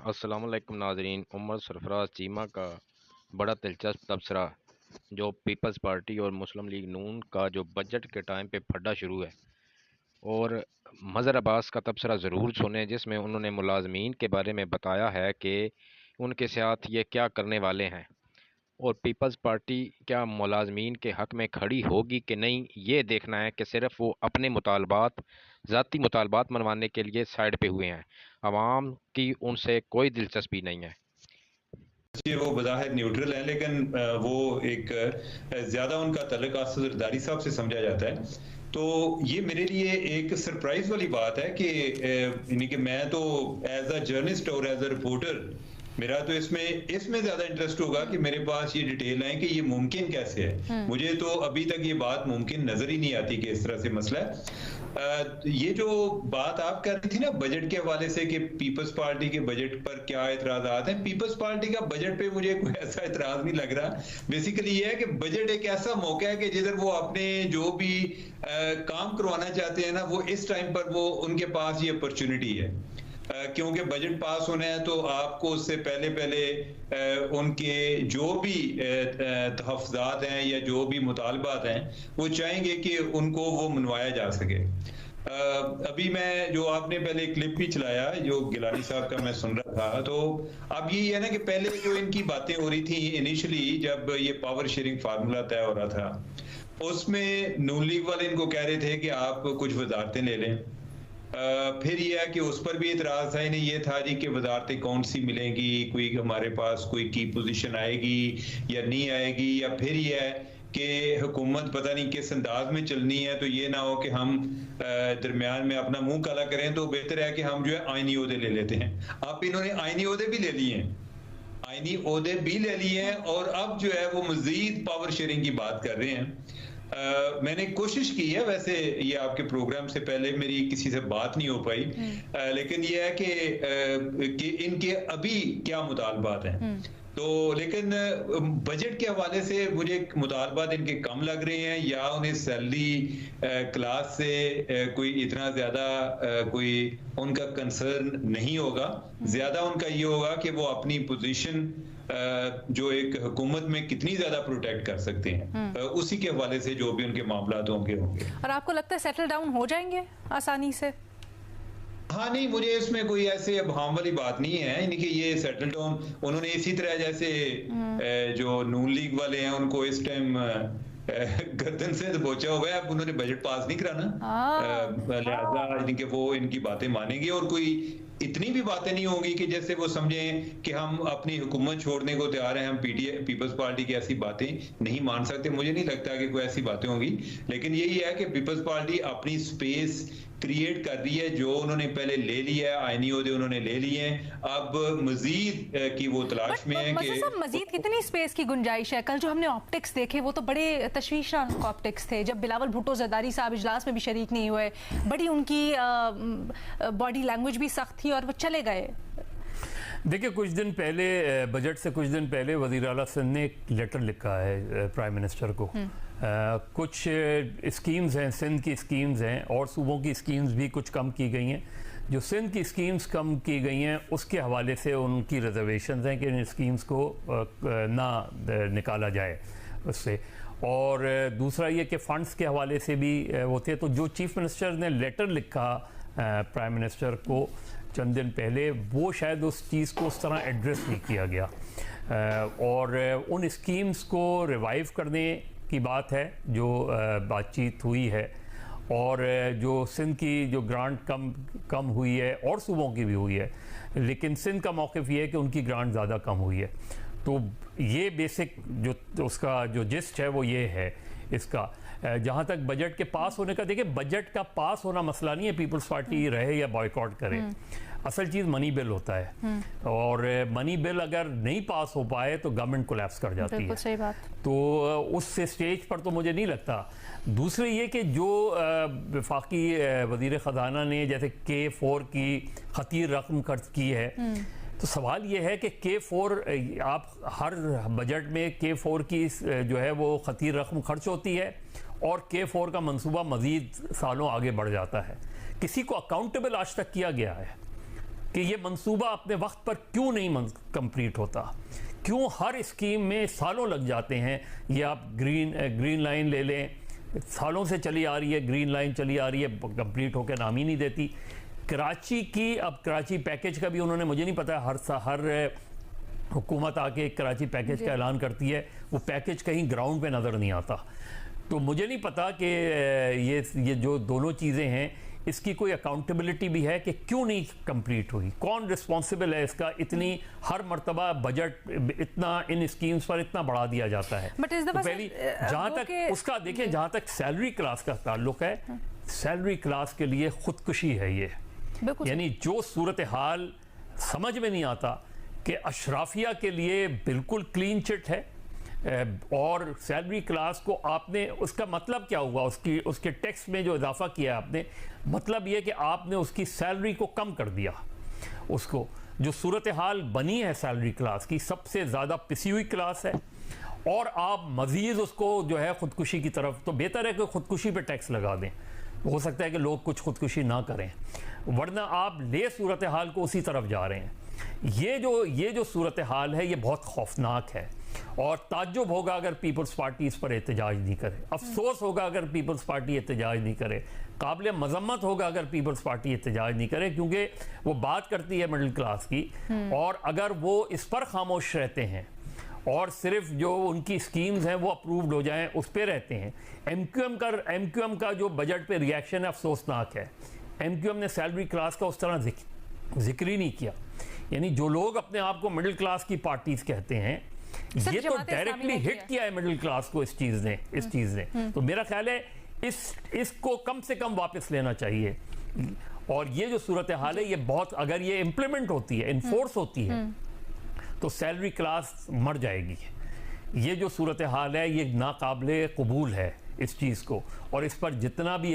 अस्सलाम वालेकुम नाजरीन। उमर सरफराज चीमा का बड़ा दिलचस्प तबसरा जो पीपल्स पार्टी और मुस्लिम लीग नून का जो बजट के टाइम पे फड्डा शुरू है, और मज़हर अब्बास का तबसरा ज़रूर सुने जिसमें उन्होंने मुलाजमीन के बारे में बताया है कि उनके साथ ये क्या करने वाले हैं, और पीपल्स पार्टी क्या मुलाजमीन के हक़ में खड़ी होगी कि नहीं, ये देखना है कि सिर्फ वो अपने मुतालबात, ज़ाती मुतालबात मनवाने के लिए साइड पे हुए हैं। आवाम की उनसे कोई दिलचस्पी नहीं है। जी, वो बज़ाहिर न्यूट्रल है, लेकिन वो एक ज़्यादा उनका तल्लुक असद ज़रदारी साहब से समझा जाता है। तो ये मेरे लिए एक सरप्राइज़ वाली बात है कि यानी कि मैं तो एज़ अ जर्नलिस्ट और एज़ अ रिपोर्टर मेरा तो इसमें इसमें ज़्यादा इंटरेस्ट होगा कि मेरे पास ये डिटेल है कि ये मुमकिन कैसे है। मुझे तो अभी तक ये बात मुमकिन नज़र ही नहीं आती कि इस तरह से मसला है। ये जो बात आप कर रही थी ना बजट के हवाले से कि पीपल्स पार्टी के बजट पर क्या एतराज़ात हैं, पीपल्स पार्टी का बजट पे मुझे कोई ऐसा एतराज़ नहीं लग रहा। बेसिकली ये है कि बजट एक ऐसा मौका है कि जिधर वो अपने जो भी काम करवाना चाहते हैं ना, वो इस टाइम पर वो उनके पास ये अपॉर्चुनिटी है। क्योंकि बजट पास होना है तो आपको उससे पहले पहले उनके जो भी तहफ़्फ़ुज़ात हैं या जो भी मुतालबात हैं वो चाहेंगे कि उनको वो मनवाया जा सके। अभी मैं जो आपने पहले क्लिप भी चलाया जो गिलानी साहब का मैं सुन रहा था, तो अब ये है ना कि पहले जो इनकी बातें हो रही थी इनिशियली जब ये पावर शेयरिंग फार्मूला तय हो रहा था, उसमें नून लीग वाले इनको कह रहे थे कि आप कुछ वजारतें ले लें। फिर यह है कि उस पर भी इतराज था, इन्हें ये था जी कि वजारतें कौन सी मिलेंगी, कोई हमारे पास कोई की पोजीशन आएगी या नहीं आएगी, या फिर यह है कि हुकूमत पता नहीं किस अंदाज में चलनी है, तो ये ना हो कि हम दरमियान में अपना मुंह काला करें, तो बेहतर है कि हम जो है आईनी ओहदे ले लेते हैं। अब इन्होंने आईनी ओहदे भी ले लिए हैं, आईनी ओहदे भी ले लिए हैं, और अब जो है वो मजीद पावर शेयरिंग की बात कर रहे हैं। मैंने कोशिश की है, वैसे ये आपके प्रोग्राम से पहले मेरी किसी से बात नहीं हो पाई, लेकिन ये है कि इनके अभी क्या मुतालबात हैं। तो लेकिन बजट के हवाले से मुझे मुतालबात इनके कम लग रहे हैं, या उन्हें सैलरी क्लास से कोई इतना ज्यादा कोई उनका कंसर्न नहीं होगा। ज्यादा उनका ये होगा कि वो अपनी पोजीशन जो एक हुकूमत में कितनी ज्यादा प्रोटेक्ट कर सकते हैं, उसी के हवाले से जो भी उनके मामलात होंगे। और आपको लगता है सेटल डाउन हो जाएंगे आसानी से? हाँ, नहीं, मुझे इसमें कोई ऐसे अभाम वाली बात नहीं है, यानी कि ये सेटल डाउन उन्होंने इसी तरह जैसे जो नून लीग वाले हैं उनको इस टाइम गर्दन से दबोचा हुआ है, अब उन्होंने बजट पास नहीं कराना, लिहाजा यानी कि वो इनकी बातें मानेंगे, और कोई इतनी भी बातें नहीं होंगी कि जैसे वो समझें कि हम अपनी हुकूमत छोड़ने को तैयार हैं, हम पीपल्स पार्टी की ऐसी बातें नहीं मान सकते। मुझे नहीं लगता कि कोई ऐसी बातें होंगी, लेकिन यही है कि पीपल्स पार्टी अपनी स्पेस क्रिएट कर रही है, जो उन्होंने पहले ले लिया है, आईनी ओहदे उन्होंने ले लिए हैं, अब मजीद की वो तलाश में है कि मजीद कितनी स्पेस की गुंजाइश है। कल जो हमने ऑप्टिक्स देखे वो तो बड़े तशवीशनाक ऑप्टिक्स थे, जब बिलावल भुट्टो जरदारी साहब इजलास में भी शरीक नहीं हुए, बड़ी उनकी बॉडी लैंग्वेज भी सख्त थी और वो चले गए। देखिए, कुछ दिन पहले बजट से कुछ दिन पहले वज़ीर आला सिंध ने एक लेटर लिखा है प्राइम मिनिस्टर को। कुछ स्कीम्स हैं, सिंध की स्कीम्स हैं और सूबों की स्कीम्स भी कुछ कम की गई हैं। जो सिंध की स्कीम्स कम की गई हैं उसके हवाले से उनकी रिजर्वेशंस हैं कि इन स्कीम्स को ना निकाला जाए उससे, और दूसरा ये कि फ़ंड्स के हवाले से भी होते हैं। तो जो चीफ मिनिस्टर ने लेटर लिखा प्राइम मिनिस्टर को चंद दिन पहले, वो शायद उस चीज़ को उस तरह एड्रेस नहीं किया गया, और उन स्कीम्स को रिवाइव करने की बात है जो बातचीत हुई है, और जो सिंध की जो ग्रांट कम हुई है और सूबों की भी हुई है, लेकिन सिंध का मौक़िफ़ ये है कि उनकी ग्रांट ज़्यादा कम हुई है। तो ये बेसिक जो उसका जो जिस्ट है वो ये है इसका। जहाँ तक बजट के पास होने का, देखिए बजट का पास होना मसला नहीं है, पीपल्स पार्टी रहे या बॉयकॉट करे, असल चीज़ मनी बिल होता है, और मनी बिल अगर नहीं पास हो पाए तो गवर्नमेंट कोलैप्स कर जाती है। सही बात। तो उस स्टेज पर तो मुझे नहीं लगता। दूसरी ये कि जो वफाकी वज़ीर ख़जाना ने जैसे K4 की खतीर रकम खर्च की है, तो सवाल ये है कि K4 आप हर बजट में K4 की जो है वो खतीर रकम खर्च होती है, और K4 का मंसूबा मज़ीद सालों आगे बढ़ जाता है। किसी को अकाउंटेबल आज तक किया गया है? कि ये मंसूबा अपने वक्त पर क्यों नहीं कंप्लीट होता, क्यों हर स्कीम में सालों लग जाते हैं। ये आप ग्रीन लाइन ले लें, सालों से चली आ रही है, ग्रीन लाइन चली आ रही है, कंप्लीट होकर नाम ही नहीं देती। कराची की, अब कराची पैकेज का भी उन्होंने, मुझे नहीं पता, हर हुकूमत आके कराची पैकेज का ऐलान करती है, वो पैकेज कहीं ग्राउंड पे नज़र नहीं आता। तो मुझे नहीं पता कि ये जो दोनों चीज़ें हैं इसकी कोई अकाउंटेबिलिटी भी है कि क्यों नहीं कंप्लीट हुई, कौन रिस्पॉन्सिबल है इसका। इतनी हर मर्तबा बजट इतना इन स्कीम्स पर इतना बढ़ा दिया जाता है। बट इस तो दफा पहली जहाँ तक उसका देखें, जहाँ तक सैलरी क्लास का ताल्लुक है, सैलरी क्लास के लिए खुदकुशी है ये। यानी जो सूरत हाल समझ में नहीं आता कि अशराफिया के लिए बिल्कुल क्लीन चिट है, और सैलरी क्लास को आपने, उसका मतलब क्या हुआ, उसके टैक्स में जो इजाफा किया आपने, मतलब ये कि आपने उसकी सैलरी को कम कर दिया। उसको जो सूरत हाल बनी है सैलरी क्लास की, सबसे ज़्यादा पिसी हुई क्लास है, और आप मज़ीद उसको जो है ख़ुदकुशी की तरफ, तो बेहतर है कि ख़ुदकुशी पे टैक्स लगा दें। हो सकता है कि लोग कुछ ख़ुदकुशी ना करें, वरना आप ले सूरत हाल को उसी तरफ जा रहे हैं। ये जो सूरत हाल है ये बहुत खौफनाक है, और ताज्जुब होगा अगर पीपल्स पार्टी इस पर एहतजाज नहीं करे, अफसोस होगा अगर पीपल्स पार्टी एहतजाज नहीं करे, काबिल मजम्मत होगा अगर पीपल्स पार्टी एहतजाज नहीं करे, क्योंकि वो बात करती है मिडिल क्लास की। और अगर वो इस पर खामोश रहते हैं और सिर्फ जो उनकी स्कीम्स हैं वो अप्रूव्ड हो जाएं, उस पर रहते हैं। एमक्यूएम का जो बजट पे रिएक्शन है अफसोसनाक है। एमक्यूएम ने सैलरी क्लास का उस तरह जिक्र ही नहीं किया। यानी जो लोग अपने आप को मिडिल क्लास की पार्टीज कहते हैं, ये तो डायरेक्टली हिट किया है मिडिल क्लास को इस चीज ने। तो मेरा ख्याल है इसको कम से कम वापस लेना चाहिए। और ये जो सूरत हाल है ये बहुत, अगर ये इम्प्लीमेंट होती है, इन्फोर्स होती है, तो सैलरी क्लास मर जाएगी। ये जो सूरत हाल है ये नाकाबिले कबूल है इस चीज़ को, और इस पर जितना भी